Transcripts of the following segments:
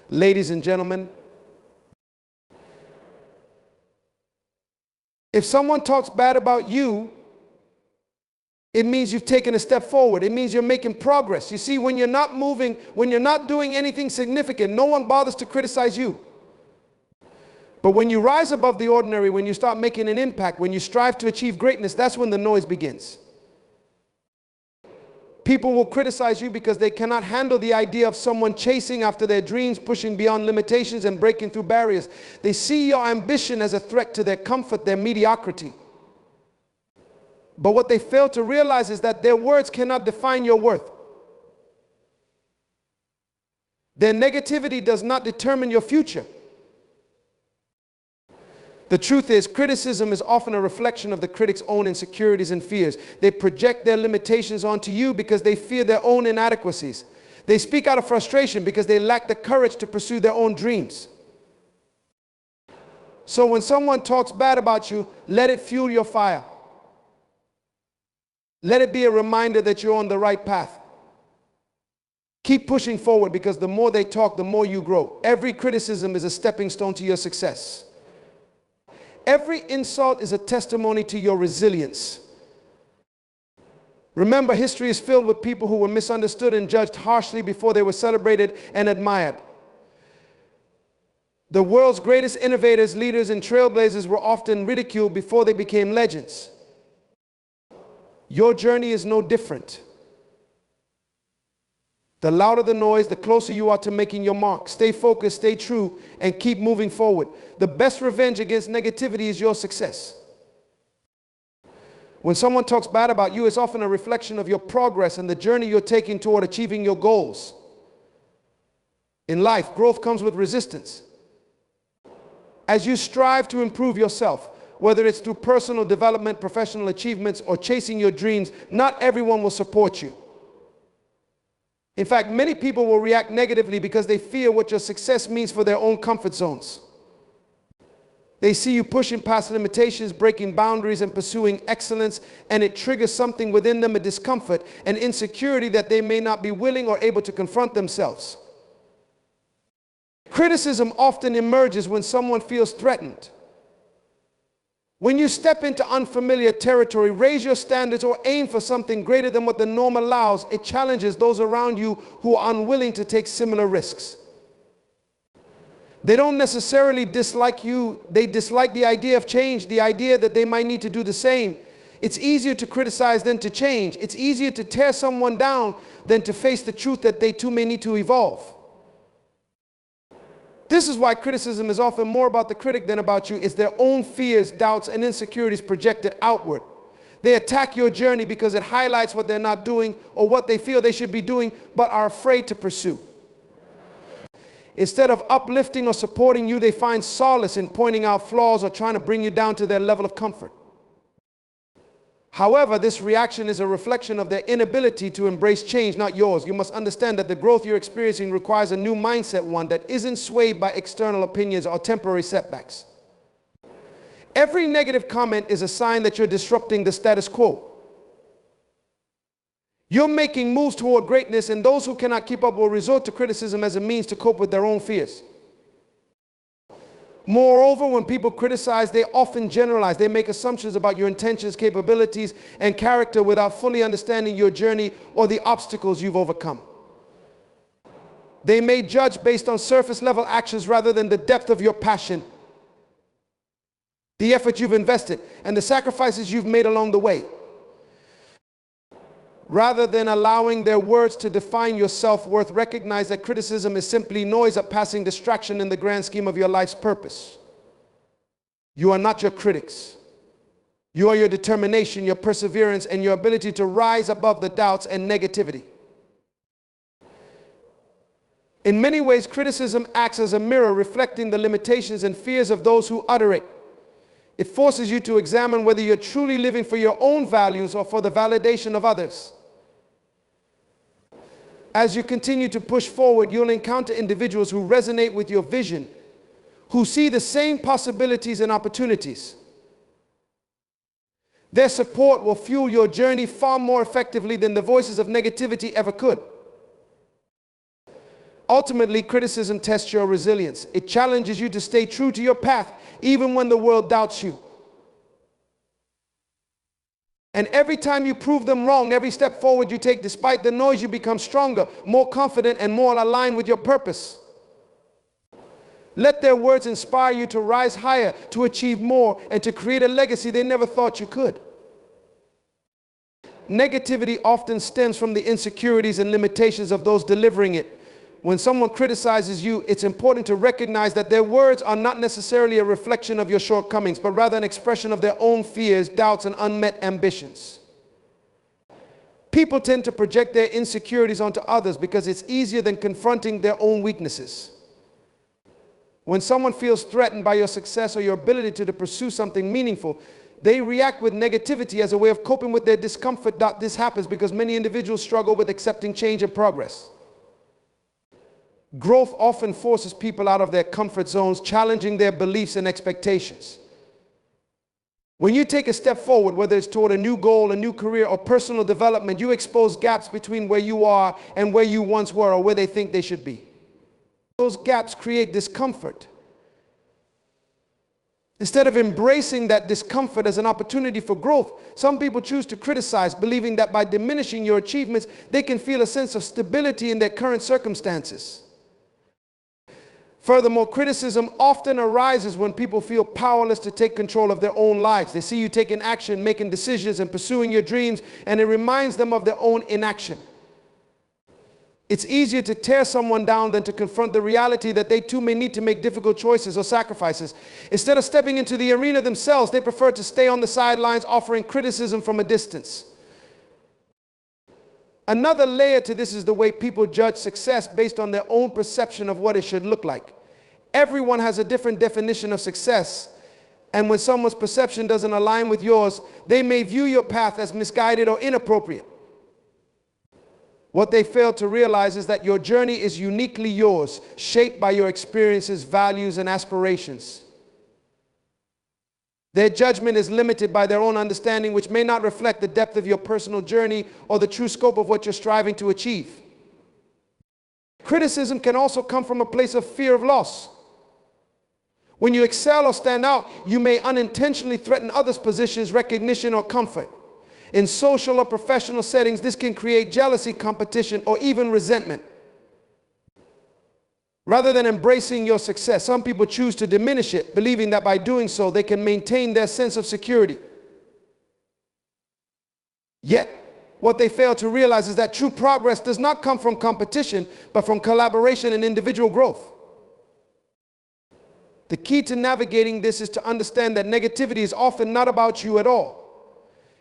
Ladies and gentlemen, if someone talks bad about you, it means you've taken a step forward. It means you're making progress. You see, when you're not moving, when you're not doing anything significant, no one bothers to criticize you. But when you rise above the ordinary, when you start making an impact, when you strive to achieve greatness, that's when the noise begins. People will criticize you because they cannot handle the idea of someone chasing after their dreams, pushing beyond limitations and breaking through barriers. They see your ambition as a threat to their comfort, their mediocrity. But what they fail to realize is that their words cannot define your worth. Their negativity does not determine your future. The truth is, criticism is often a reflection of the critic's own insecurities and fears. They project their limitations onto you because they fear their own inadequacies. They speak out of frustration because they lack the courage to pursue their own dreams. So when someone talks bad about you, let it fuel your fire. Let it be a reminder that you're on the right path. Keep pushing forward, because the more they talk, the more you grow. Every criticism is a stepping stone to your success. Every insult is a testimony to your resilience. Remember, history is filled with people who were misunderstood and judged harshly before they were celebrated and admired. The world's greatest innovators, leaders, and trailblazers were often ridiculed before they became legends. Your journey is no different. The louder the noise, the closer you are to making your mark. Stay focused, stay true, and keep moving forward. The best revenge against negativity is your success. When someone talks bad about you, it's often a reflection of your progress and the journey you're taking toward achieving your goals. In life, growth comes with resistance. As you strive to improve yourself, whether it's through personal development, professional achievements, or chasing your dreams, not everyone will support you. In fact, many people will react negatively because they fear what your success means for their own comfort zones. They see you pushing past limitations, breaking boundaries, and pursuing excellence, and it triggers something within them, a discomfort, an insecurity that they may not be willing or able to confront themselves. Criticism often emerges when someone feels threatened. When you step into unfamiliar territory, raise your standards or aim for something greater than what the norm allows. It challenges those around you who are unwilling to take similar risks. They don't necessarily dislike you. They dislike the idea of change, the idea that they might need to do the same. It's easier to criticize than to change. It's easier to tear someone down than to face the truth that they too may need to evolve. This is why criticism is often more about the critic than about you. It's their own fears, doubts, and insecurities projected outward. They attack your journey because it highlights what they're not doing or what they feel they should be doing but are afraid to pursue. Instead of uplifting or supporting you, they find solace in pointing out flaws or trying to bring you down to their level of comfort. However, this reaction is a reflection of their inability to embrace change, not yours. You must understand that the growth you're experiencing requires a new mindset, one that isn't swayed by external opinions or temporary setbacks. Every negative comment is a sign that you're disrupting the status quo. You're making moves toward greatness, and those who cannot keep up will resort to criticism as a means to cope with their own fears. Moreover, when people criticize, they often generalize. They make assumptions about your intentions, capabilities, and character without fully understanding your journey or the obstacles you've overcome. They may judge based on surface-level actions rather than the depth of your passion, the effort you've invested, and the sacrifices you've made along the way. Rather than allowing their words to define your self-worth, recognize that criticism is simply noise, a passing distraction in the grand scheme of your life's purpose. You are not your critics. You are your determination, your perseverance, and your ability to rise above the doubts and negativity. In many ways, criticism acts as a mirror, reflecting the limitations and fears of those who utter it. It forces you to examine whether you're truly living for your own values or for the validation of others. As you continue to push forward, you'll encounter individuals who resonate with your vision, who see the same possibilities and opportunities. Their support will fuel your journey far more effectively than the voices of negativity ever could. Ultimately, criticism tests your resilience. It challenges you to stay true to your path, even when the world doubts you. And every time you prove them wrong, every step forward you take, despite the noise, you become stronger, more confident, and more aligned with your purpose. Let their words inspire you to rise higher, to achieve more, and to create a legacy they never thought you could. Negativity often stems from the insecurities and limitations of those delivering it. When someone criticizes you, it's important to recognize that their words are not necessarily a reflection of your shortcomings, but rather an expression of their own fears, doubts, and unmet ambitions. People tend to project their insecurities onto others because it's easier than confronting their own weaknesses. When someone feels threatened by your success or your ability to pursue something meaningful, they react with negativity as a way of coping with their discomfort. This happens because many individuals struggle with accepting change and progress. Growth often forces people out of their comfort zones, challenging their beliefs and expectations. When you take a step forward, whether it's toward a new goal, a new career, or personal development, you expose gaps between where you are and where you once were, or where they think they should be. Those gaps create discomfort. Instead of embracing that discomfort as an opportunity for growth, some people choose to criticize, believing that by diminishing your achievements, they can feel a sense of stability in their current circumstances. Furthermore, criticism often arises when people feel powerless to take control of their own lives. They see you taking action, making decisions, and pursuing your dreams, and it reminds them of their own inaction. It's easier to tear someone down than to confront the reality that they too may need to make difficult choices or sacrifices. Instead of stepping into the arena themselves, they prefer to stay on the sidelines, offering criticism from a distance. Another layer to this is the way people judge success based on their own perception of what it should look like. Everyone has a different definition of success, and when someone's perception doesn't align with yours, they may view your path as misguided or inappropriate. What they fail to realize is that your journey is uniquely yours, shaped by your experiences, values, and aspirations. Their judgment is limited by their own understanding, which may not reflect the depth of your personal journey or the true scope of what you're striving to achieve. Criticism can also come from a place of fear of loss. When you excel or stand out, you may unintentionally threaten others' positions, recognition, or comfort. In social or professional settings, this can create jealousy, competition, or even resentment. Rather than embracing your success, some people choose to diminish it, believing that by doing so, they can maintain their sense of security. Yet, what they fail to realize is that true progress does not come from competition, but from collaboration and individual growth. The key to navigating this is to understand that negativity is often not about you at all.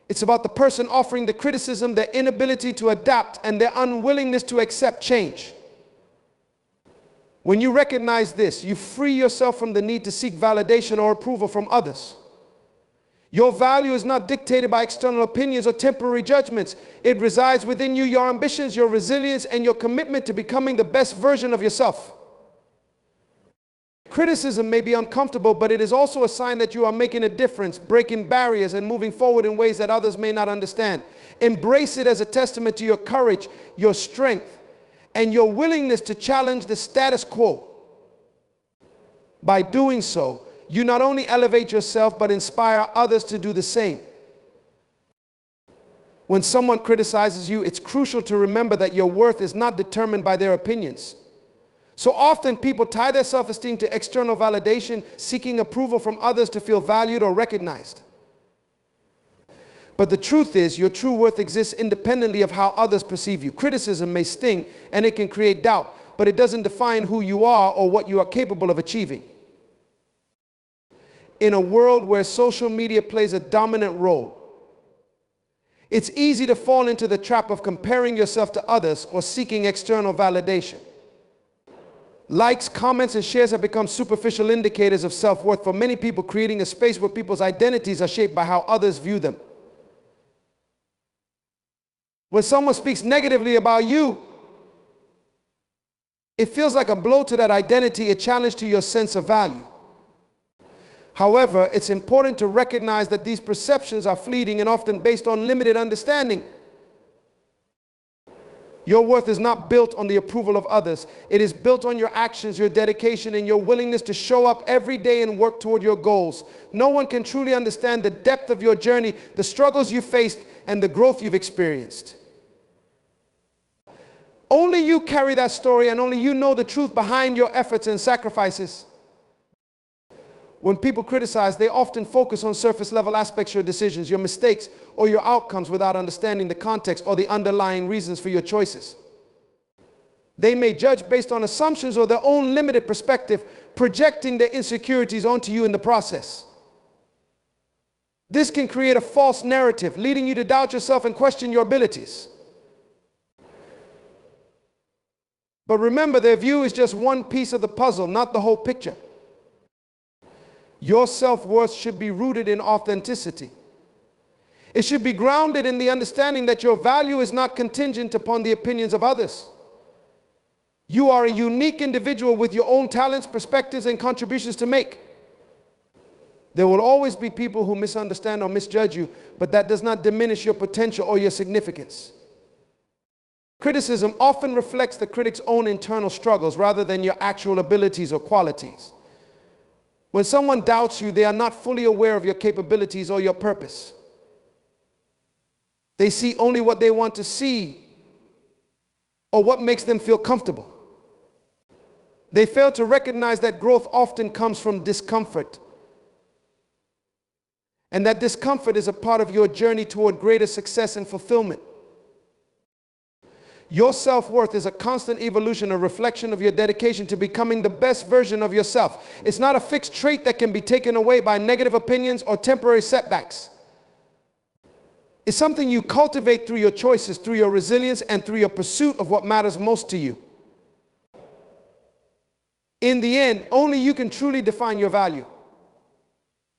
It's about the person offering the criticism, their inability to adapt, and their unwillingness to accept change. When you recognize this, you free yourself from the need to seek validation or approval from others. Your value is not dictated by external opinions or temporary judgments. It resides within you, your ambitions, your resilience, and your commitment to becoming the best version of yourself. Criticism may be uncomfortable, but it is also a sign that you are making a difference, breaking barriers, and moving forward in ways that others may not understand. Embrace it as a testament to your courage, your strength, and your willingness to challenge the status quo. By doing so, you not only elevate yourself, but inspire others to do the same. When someone criticizes you, it's crucial to remember that your worth is not determined by their opinions. So often people tie their self-esteem to external validation, seeking approval from others to feel valued or recognized. But the truth is, your true worth exists independently of how others perceive you. Criticism may sting and it can create doubt, but it doesn't define who you are or what you are capable of achieving. In a world where social media plays a dominant role, it's easy to fall into the trap of comparing yourself to others or seeking external validation. Likes, comments, and shares have become superficial indicators of self-worth for many people, creating a space where people's identities are shaped by how others view them. When someone speaks negatively about you, it feels like a blow to that identity, a challenge to your sense of value. However, it's important to recognize that these perceptions are fleeting and often based on limited understanding. Your worth is not built on the approval of others. It is built on your actions, your dedication, and your willingness to show up every day and work toward your goals. No one can truly understand the depth of your journey, the struggles you faced, and the growth you've experienced. Only you carry that story, and only you know the truth behind your efforts and sacrifices. When people criticize, they often focus on surface level aspects of your decisions, your mistakes, or your outcomes without understanding the context or the underlying reasons for your choices. They may judge based on assumptions or their own limited perspective, projecting their insecurities onto you in the process. This can create a false narrative, leading you to doubt yourself and question your abilities. But remember, their view is just one piece of the puzzle, not the whole picture. Your self-worth should be rooted in authenticity. It should be grounded in the understanding that your value is not contingent upon the opinions of others. You are a unique individual with your own talents, perspectives, and contributions to make. There will always be people who misunderstand or misjudge you, but that does not diminish your potential or your significance. Criticism often reflects the critic's own internal struggles rather than your actual abilities or qualities. When someone doubts you, they are not fully aware of your capabilities or your purpose. They see only what they want to see or what makes them feel comfortable. They fail to recognize that growth often comes from discomfort, and that discomfort is a part of your journey toward greater success and fulfillment. Your self-worth is a constant evolution, a reflection of your dedication to becoming the best version of yourself. It's not a fixed trait that can be taken away by negative opinions or temporary setbacks. It's something you cultivate through your choices, through your resilience, and through your pursuit of what matters most to you. In the end, only you can truly define your value.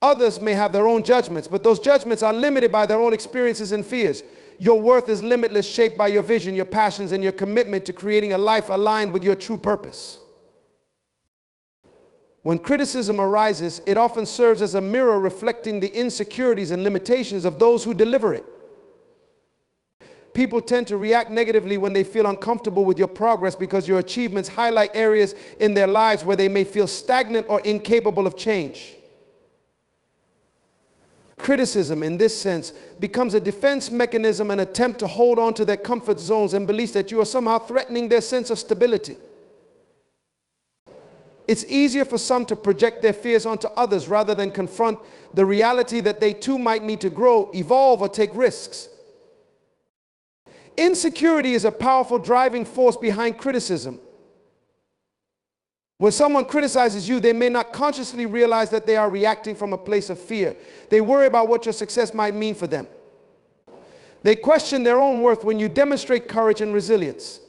Others may have their own judgments, but those judgments are limited by their own experiences and fears. Your worth is limitless, shaped by your vision, your passions, and your commitment to creating a life aligned with your true purpose. When criticism arises, it often serves as a mirror reflecting the insecurities and limitations of those who deliver it. People tend to react negatively when they feel uncomfortable with your progress because your achievements highlight areas in their lives where they may feel stagnant or incapable of change. Criticism, in this sense, becomes a defense mechanism, an attempt to hold on to their comfort zones and beliefs that you are somehow threatening their sense of stability. It's easier for some to project their fears onto others rather than confront the reality that they too might need to grow, evolve, or take risks. Insecurity is a powerful driving force behind criticism. When someone criticizes you, they may not consciously realize that they are reacting from a place of fear. They worry about what your success might mean for them. They question their own worth when you demonstrate courage and resilience.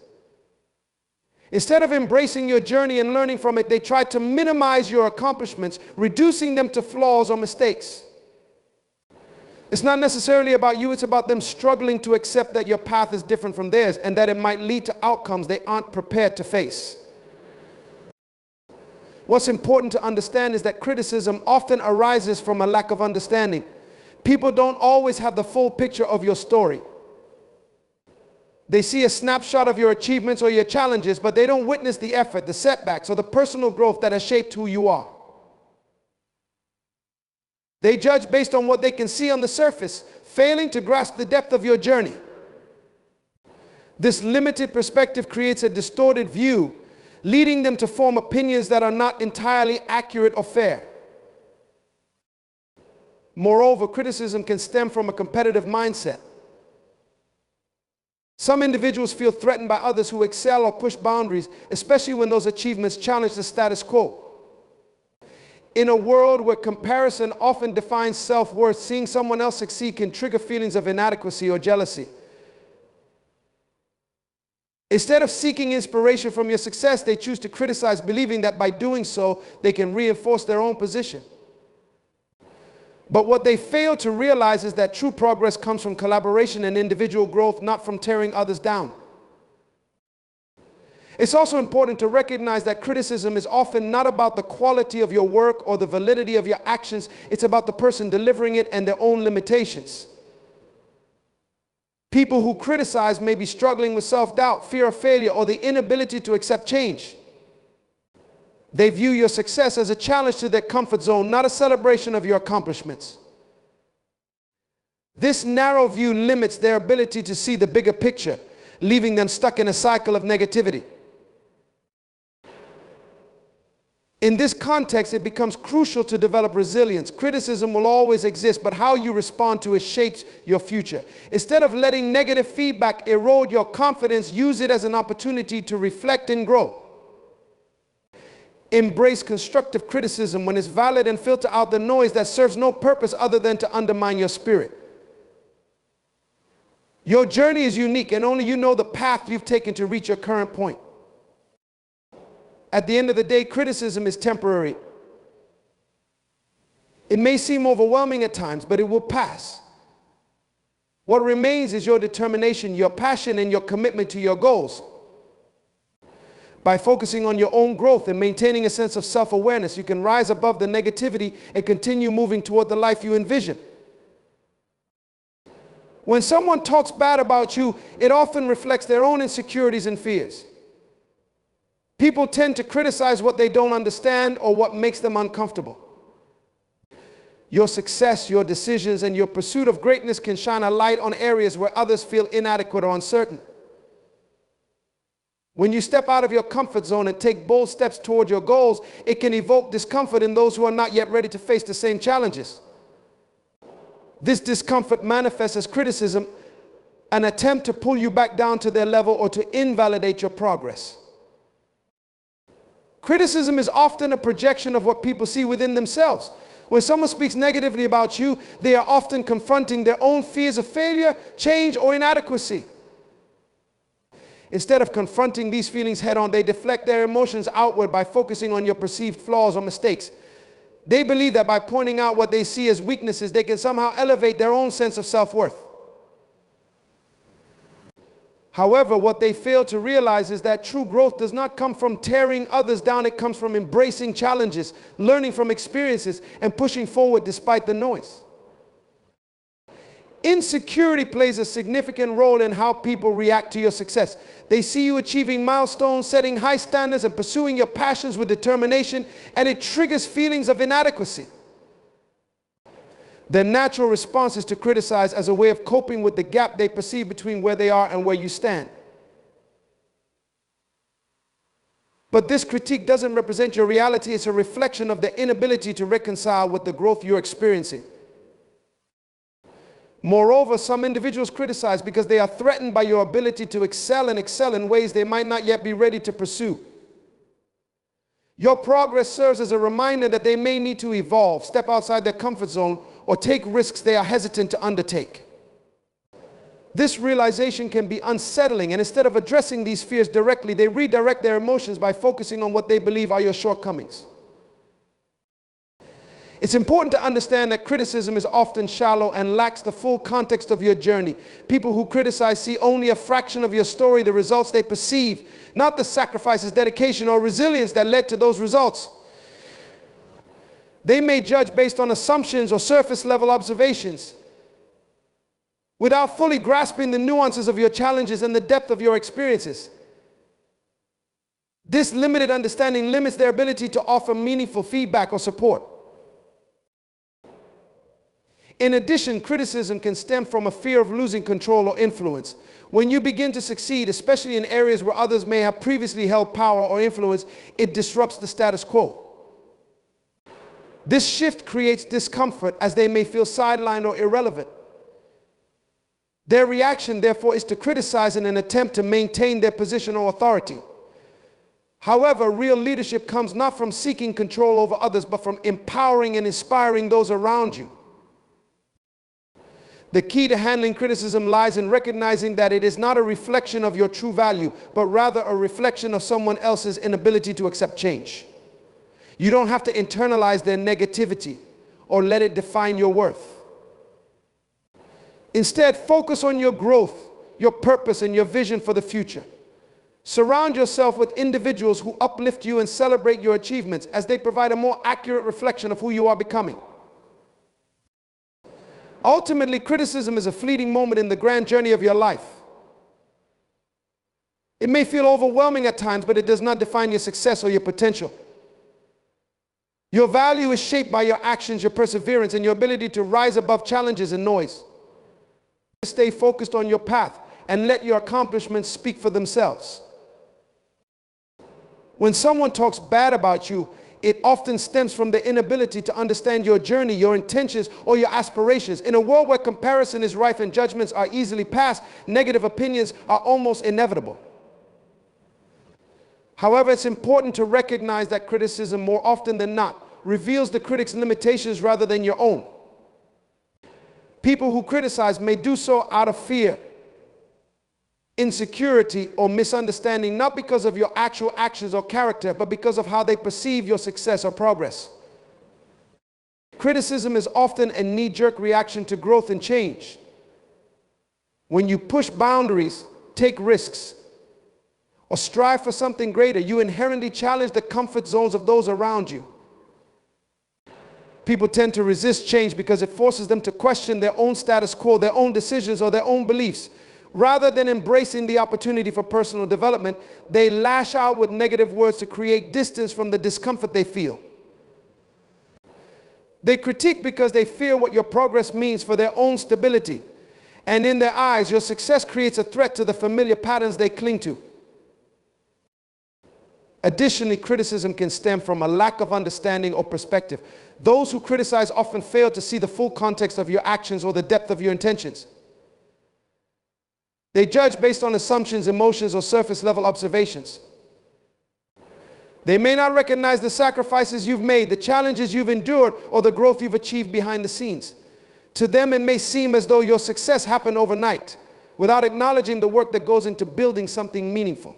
Instead of embracing your journey and learning from it, they try to minimize your accomplishments, reducing them to flaws or mistakes. It's not necessarily about you, it's about them struggling to accept that your path is different from theirs and that it might lead to outcomes they aren't prepared to face. What's important to understand is that criticism often arises from a lack of understanding. People don't always have the full picture of your story. They see a snapshot of your achievements or your challenges, but they don't witness the effort, the setbacks, or the personal growth that has shaped who you are. They judge based on what they can see on the surface, failing to grasp the depth of your journey. This limited perspective creates a distorted view, leading them to form opinions that are not entirely accurate or fair. Moreover, criticism can stem from a competitive mindset. Some individuals feel threatened by others who excel or push boundaries, especially when those achievements challenge the status quo. In a world where comparison often defines self-worth, seeing someone else succeed can trigger feelings of inadequacy or jealousy. Instead of seeking inspiration from your success, they choose to criticize, believing that by doing so, they can reinforce their own position. But what they fail to realize is that true progress comes from collaboration and individual growth, not from tearing others down. It's also important to recognize that criticism is often not about the quality of your work or the validity of your actions. It's about the person delivering it and their own limitations. People who criticize may be struggling with self-doubt, fear of failure, or the inability to accept change. They view your success as a challenge to their comfort zone, not a celebration of your accomplishments. This narrow view limits their ability to see the bigger picture, leaving them stuck in a cycle of negativity. In this context, it becomes crucial to develop resilience. Criticism will always exist, but how you respond to it shapes your future. Instead of letting negative feedback erode your confidence, use it as an opportunity to reflect and grow. Embrace constructive criticism when it's valid and filter out the noise that serves no purpose other than to undermine your spirit. Your journey is unique, and only you know the path you've taken to reach your current point. At the end of the day, criticism is temporary. It may seem overwhelming at times, but it will pass. What remains is your determination, your passion, and your commitment to your goals. By focusing on your own growth and maintaining a sense of self-awareness, you can rise above the negativity and continue moving toward the life you envision. When someone talks bad about you, it often reflects their own insecurities and fears. People tend to criticize what they don't understand or what makes them uncomfortable. Your success, your decisions, and your pursuit of greatness can shine a light on areas where others feel inadequate or uncertain. When you step out of your comfort zone and take bold steps toward your goals, it can evoke discomfort in those who are not yet ready to face the same challenges. This discomfort manifests as criticism, an attempt to pull you back down to their level or to invalidate your progress. Criticism is often a projection of what people see within themselves. When someone speaks negatively about you, they are often confronting their own fears of failure, change, or inadequacy. Instead of confronting these feelings head on, they deflect their emotions outward by focusing on your perceived flaws or mistakes. They believe that by pointing out what they see as weaknesses, they can somehow elevate their own sense of self-worth. However, what they fail to realize is that true growth does not come from tearing others down. It comes from embracing challenges, learning from experiences, and pushing forward despite the noise. Insecurity plays a significant role in how people react to your success. They see you achieving milestones, setting high standards, and pursuing your passions with determination, and it triggers feelings of inadequacy. Their natural response is to criticize as a way of coping with the gap they perceive between where they are and where you stand. But this critique doesn't represent your reality. It's a reflection of their inability to reconcile with the growth you're experiencing. Moreover, some individuals criticize because they are threatened by your ability to excel in ways they might not yet be ready to pursue. Your progress serves as a reminder that they may need to evolve, step outside their comfort zone, or take risks they are hesitant to undertake. This realization can be unsettling, and instead of addressing these fears directly, they redirect their emotions by focusing on what they believe are your shortcomings. It's important to understand that criticism is often shallow and lacks the full context of your journey. People who criticize see only a fraction of your story, the results they perceive, not the sacrifices, dedication, or resilience that led to those results. They may judge based on assumptions or surface-level observations, without fully grasping the nuances of your challenges and the depth of your experiences. This limited understanding limits their ability to offer meaningful feedback or support. In addition, criticism can stem from a fear of losing control or influence. When you begin to succeed, especially in areas where others may have previously held power or influence, it disrupts the status quo. This shift creates discomfort as they may feel sidelined or irrelevant. Their reaction, therefore, is to criticize in an attempt to maintain their position or authority. However, real leadership comes not from seeking control over others, but from empowering and inspiring those around you. The key to handling criticism lies in recognizing that it is not a reflection of your true value, but rather a reflection of someone else's inability to accept change. You don't have to internalize their negativity or let it define your worth. Instead, focus on your growth, your purpose, and your vision for the future. Surround yourself with individuals who uplift you and celebrate your achievements, as they provide a more accurate reflection of who you are becoming. Ultimately, criticism is a fleeting moment in the grand journey of your life. It may feel overwhelming at times, but it does not define your success or your potential. Your value is shaped by your actions, your perseverance, and your ability to rise above challenges and noise. Stay focused on your path and let your accomplishments speak for themselves. When someone talks bad about you, it often stems from the inability to understand your journey, your intentions, or your aspirations. In a world where comparison is rife and judgments are easily passed, negative opinions are almost inevitable. However, it's important to recognize that criticism, more often than not, reveals the critic's limitations rather than your own. People who criticize may do so out of fear, insecurity, or misunderstanding, not because of your actual actions or character, but because of how they perceive your success or progress. Criticism is often a knee-jerk reaction to growth and change. When you push boundaries, take risks, or strive for something greater, you inherently challenge the comfort zones of those around you. People tend to resist change because it forces them to question their own status quo, their own decisions, or their own beliefs. Rather than embracing the opportunity for personal development, they lash out with negative words to create distance from the discomfort they feel. They critique because they fear what your progress means for their own stability. And in their eyes, your success creates a threat to the familiar patterns they cling to. Additionally, criticism can stem from a lack of understanding or perspective. Those who criticize often fail to see the full context of your actions or the depth of your intentions. They judge based on assumptions, emotions, or surface-level observations. They may not recognize the sacrifices you've made, the challenges you've endured, or the growth you've achieved behind the scenes. To them, it may seem as though your success happened overnight, without acknowledging the work that goes into building something meaningful.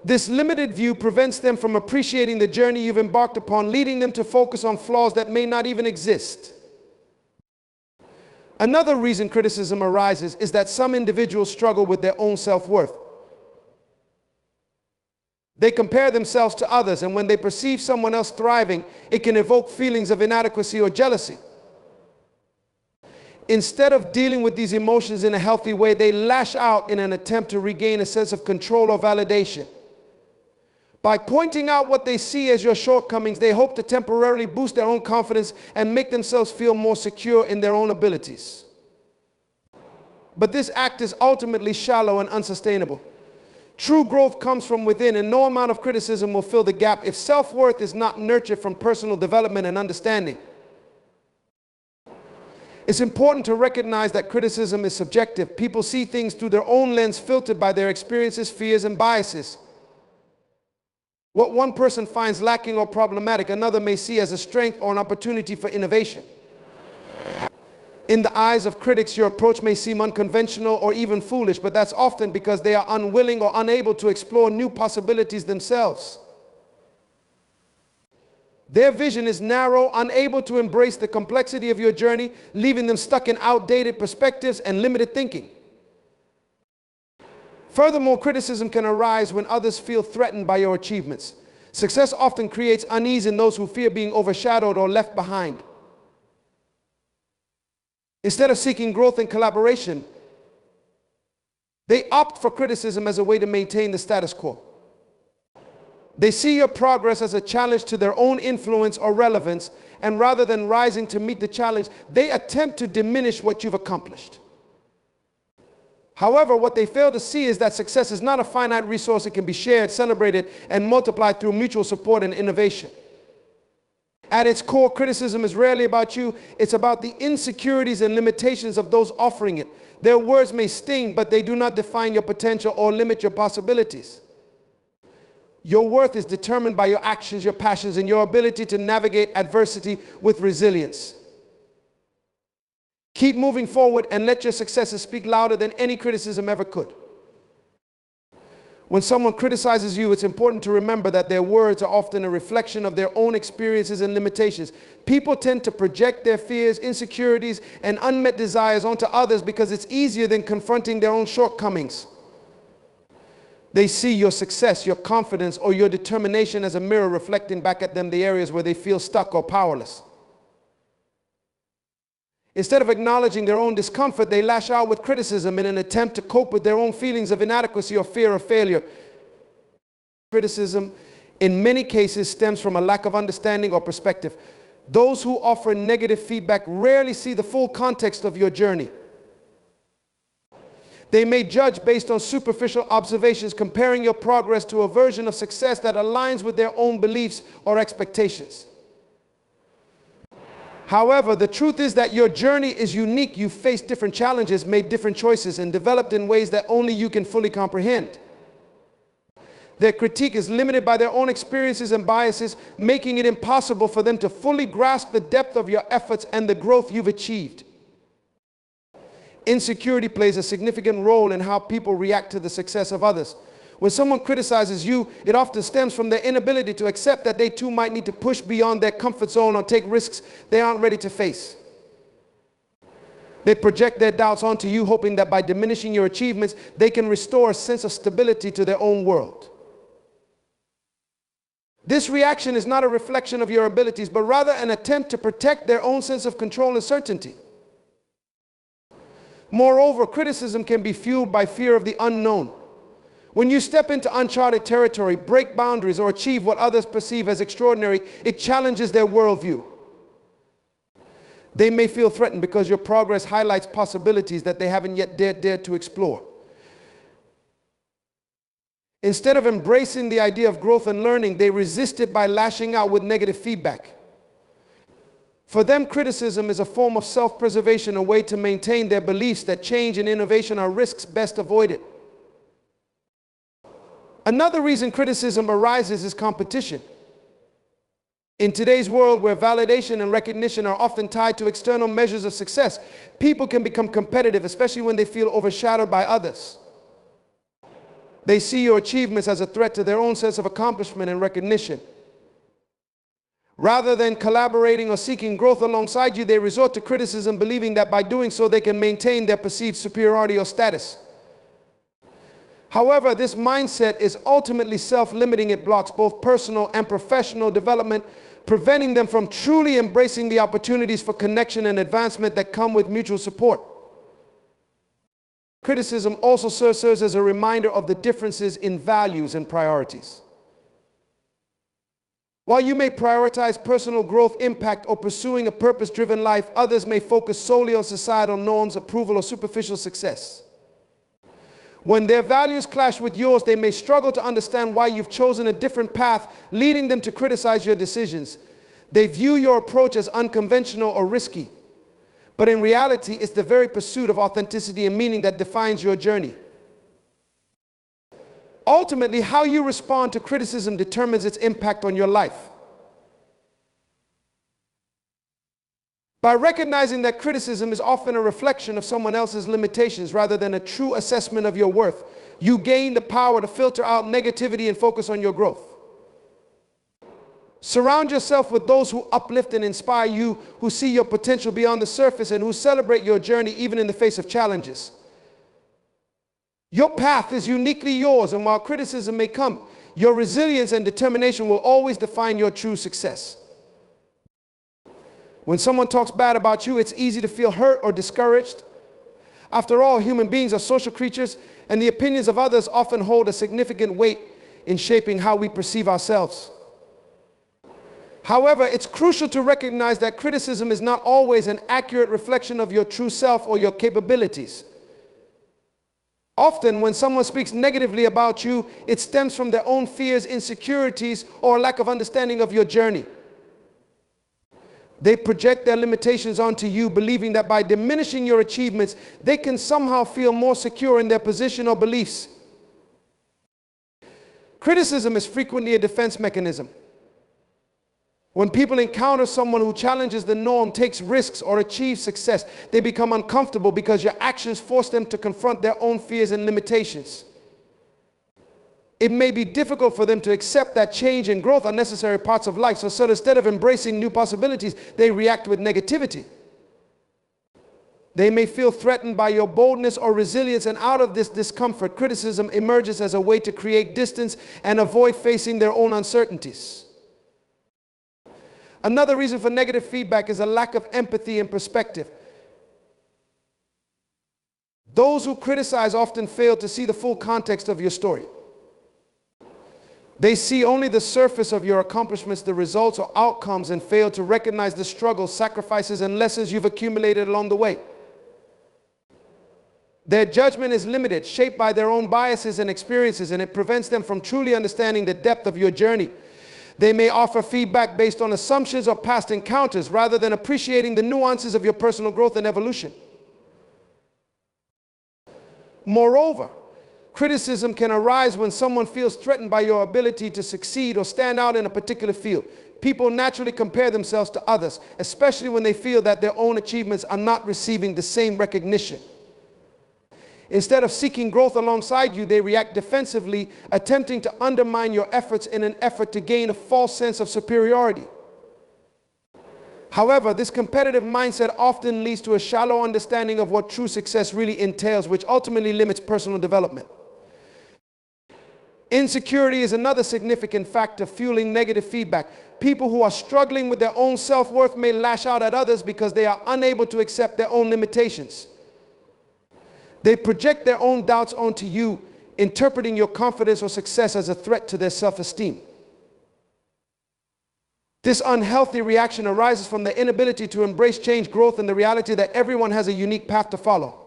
This limited view prevents them from appreciating the journey you've embarked upon, leading them to focus on flaws that may not even exist. Another reason criticism arises is that some individuals struggle with their own self-worth. They compare themselves to others, and when they perceive someone else thriving, it can evoke feelings of inadequacy or jealousy. Instead of dealing with these emotions in a healthy way, they lash out in an attempt to regain a sense of control or validation. By pointing out what they see as your shortcomings, they hope to temporarily boost their own confidence and make themselves feel more secure in their own abilities. But this act is ultimately shallow and unsustainable. True growth comes from within, and no amount of criticism will fill the gap if self-worth is not nurtured from personal development and understanding. It's important to recognize that criticism is subjective. People see things through their own lens, filtered by their experiences, fears, and biases. What one person finds lacking or problematic, another may see as a strength or an opportunity for innovation. In the eyes of critics, your approach may seem unconventional or even foolish, but that's often because they are unwilling or unable to explore new possibilities themselves. Their vision is narrow, unable to embrace the complexity of your journey, leaving them stuck in outdated perspectives and limited thinking. Furthermore, criticism can arise when others feel threatened by your achievements. Success often creates unease in those who fear being overshadowed or left behind. Instead of seeking growth and collaboration, they opt for criticism as a way to maintain the status quo. They see your progress as a challenge to their own influence or relevance, and rather than rising to meet the challenge, they attempt to diminish what you've accomplished. However, what they fail to see is that success is not a finite resource. It can be shared, celebrated, and multiplied through mutual support and innovation. At its core, criticism is rarely about you. It's about the insecurities and limitations of those offering it. Their words may sting, but they do not define your potential or limit your possibilities. Your worth is determined by your actions, your passions, and your ability to navigate adversity with resilience. Keep moving forward and let your successes speak louder than any criticism ever could. When someone criticizes you, it's important to remember that their words are often a reflection of their own experiences and limitations. People tend to project their fears, insecurities, and unmet desires onto others because it's easier than confronting their own shortcomings. They see your success, your confidence, or your determination as a mirror reflecting back at them the areas where they feel stuck or powerless. Instead of acknowledging their own discomfort, they lash out with criticism in an attempt to cope with their own feelings of inadequacy or fear of failure. Criticism, in many cases, stems from a lack of understanding or perspective. Those who offer negative feedback rarely see the full context of your journey. They may judge based on superficial observations, comparing your progress to a version of success that aligns with their own beliefs or expectations. However, the truth is that your journey is unique. You faced different challenges, made different choices, and developed in ways that only you can fully comprehend. Their critique is limited by their own experiences and biases, making it impossible for them to fully grasp the depth of your efforts and the growth you've achieved. Insecurity plays a significant role in how people react to the success of others. When someone criticizes you, it often stems from their inability to accept that they too might need to push beyond their comfort zone or take risks they aren't ready to face. They project their doubts onto you, hoping that by diminishing your achievements, they can restore a sense of stability to their own world. This reaction is not a reflection of your abilities, but rather an attempt to protect their own sense of control and certainty. Moreover, criticism can be fueled by fear of the unknown. When you step into uncharted territory, break boundaries, or achieve what others perceive as extraordinary, it challenges their worldview. They may feel threatened because your progress highlights possibilities that they haven't yet dared to explore. Instead of embracing the idea of growth and learning, they resist it by lashing out with negative feedback. For them, criticism is a form of self-preservation, a way to maintain their beliefs that change and innovation are risks best avoided. Another reason criticism arises is competition. In today's world, where validation and recognition are often tied to external measures of success, people can become competitive, especially when they feel overshadowed by others. They see your achievements as a threat to their own sense of accomplishment and recognition. Rather than collaborating or seeking growth alongside you, they resort to criticism, believing that by doing so they can maintain their perceived superiority or status. However, this mindset is ultimately self-limiting. It blocks both personal and professional development, preventing them from truly embracing the opportunities for connection and advancement that come with mutual support. Criticism also serves as a reminder of the differences in values and priorities. While you may prioritize personal growth, impact, or pursuing a purpose-driven life, others may focus solely on societal norms, approval, or superficial success. When their values clash with yours, they may struggle to understand why you've chosen a different path, leading them to criticize your decisions. They view your approach as unconventional or risky. But in reality, it's the very pursuit of authenticity and meaning that defines your journey. Ultimately, how you respond to criticism determines its impact on your life. By recognizing that criticism is often a reflection of someone else's limitations rather than a true assessment of your worth, you gain the power to filter out negativity and focus on your growth. Surround yourself with those who uplift and inspire you, who see your potential beyond the surface, and who celebrate your journey even in the face of challenges. Your path is uniquely yours, and while criticism may come, your resilience and determination will always define your true success. When someone talks bad about you, it's easy to feel hurt or discouraged. After all, human beings are social creatures, and the opinions of others often hold a significant weight in shaping how we perceive ourselves. However, it's crucial to recognize that criticism is not always an accurate reflection of your true self or your capabilities. Often, when someone speaks negatively about you, it stems from their own fears, insecurities, or a lack of understanding of your journey. They project their limitations onto you, believing that by diminishing your achievements, they can somehow feel more secure in their position or beliefs. Criticism is frequently a defense mechanism. When people encounter someone who challenges the norm, takes risks, or achieves success, they become uncomfortable because your actions force them to confront their own fears and limitations. It may be difficult for them to accept that change and growth are necessary parts of life, so instead of embracing new possibilities, they react with negativity. They may feel threatened by your boldness or resilience, and out of this discomfort, criticism emerges as a way to create distance and avoid facing their own uncertainties. Another reason for negative feedback is a lack of empathy and perspective. Those who criticize often fail to see the full context of your story. They see only the surface of your accomplishments, the results or outcomes, and fail to recognize the struggles, sacrifices, and lessons you've accumulated along the way. Their judgment is limited, shaped by their own biases and experiences, and it prevents them from truly understanding the depth of your journey. They may offer feedback based on assumptions or past encounters rather than appreciating the nuances of your personal growth and evolution. Moreover, criticism can arise when someone feels threatened by your ability to succeed or stand out in a particular field. People naturally compare themselves to others, especially when they feel that their own achievements are not receiving the same recognition. Instead of seeking growth alongside you, they react defensively, attempting to undermine your efforts in an effort to gain a false sense of superiority. However, this competitive mindset often leads to a shallow understanding of what true success really entails, which ultimately limits personal development. Insecurity is another significant factor fueling negative feedback. People who are struggling with their own self-worth may lash out at others because they are unable to accept their own limitations. They project their own doubts onto you, interpreting your confidence or success as a threat to their self-esteem. This unhealthy reaction arises from the inability to embrace change, growth, and the reality that everyone has a unique path to follow.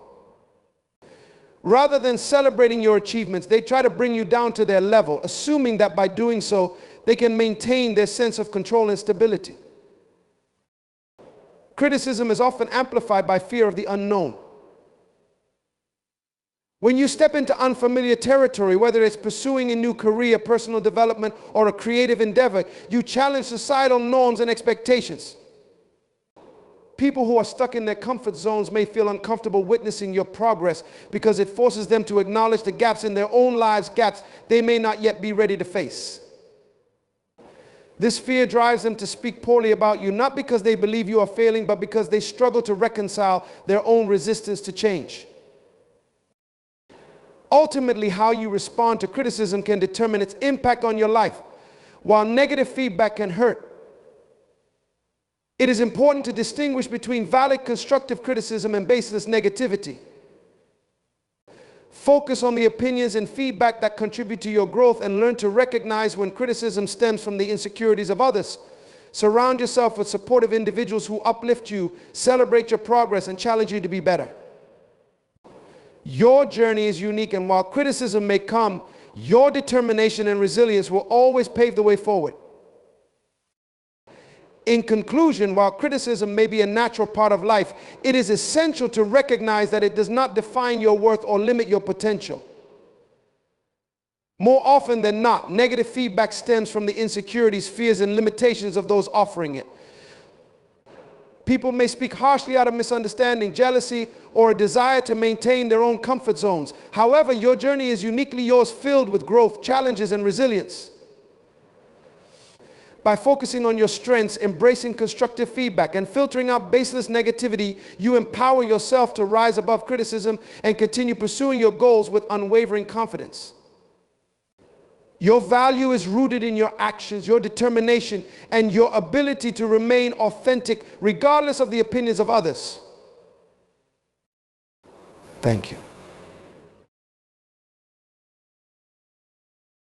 Rather than celebrating your achievements, they try to bring you down to their level, assuming that by doing so, they can maintain their sense of control and stability. Criticism is often amplified by fear of the unknown. When you step into unfamiliar territory, whether it's pursuing a new career, personal development, or a creative endeavor, you challenge societal norms and expectations. People who are stuck in their comfort zones may feel uncomfortable witnessing your progress because it forces them to acknowledge the gaps in their own lives, gaps they may not yet be ready to face. This fear drives them to speak poorly about you, not because they believe you are failing, but because they struggle to reconcile their own resistance to change. Ultimately, how you respond to criticism can determine its impact on your life. While negative feedback can hurt, it is important to distinguish between valid constructive criticism and baseless negativity. Focus on the opinions and feedback that contribute to your growth and learn to recognize when criticism stems from the insecurities of others. Surround yourself with supportive individuals who uplift you, celebrate your progress, and challenge you to be better. Your journey is unique, and while criticism may come, your determination and resilience will always pave the way forward. In conclusion, while criticism may be a natural part of life, it is essential to recognize that it does not define your worth or limit your potential. More often than not, negative feedback stems from the insecurities, fears, and limitations of those offering it. People may speak harshly out of misunderstanding, jealousy, or a desire to maintain their own comfort zones. However, your journey is uniquely yours, filled with growth, challenges, and resilience. By focusing on your strengths, embracing constructive feedback, and filtering out baseless negativity, you empower yourself to rise above criticism and continue pursuing your goals with unwavering confidence. Your value is rooted in your actions, your determination, and your ability to remain authentic regardless of the opinions of others. Thank you.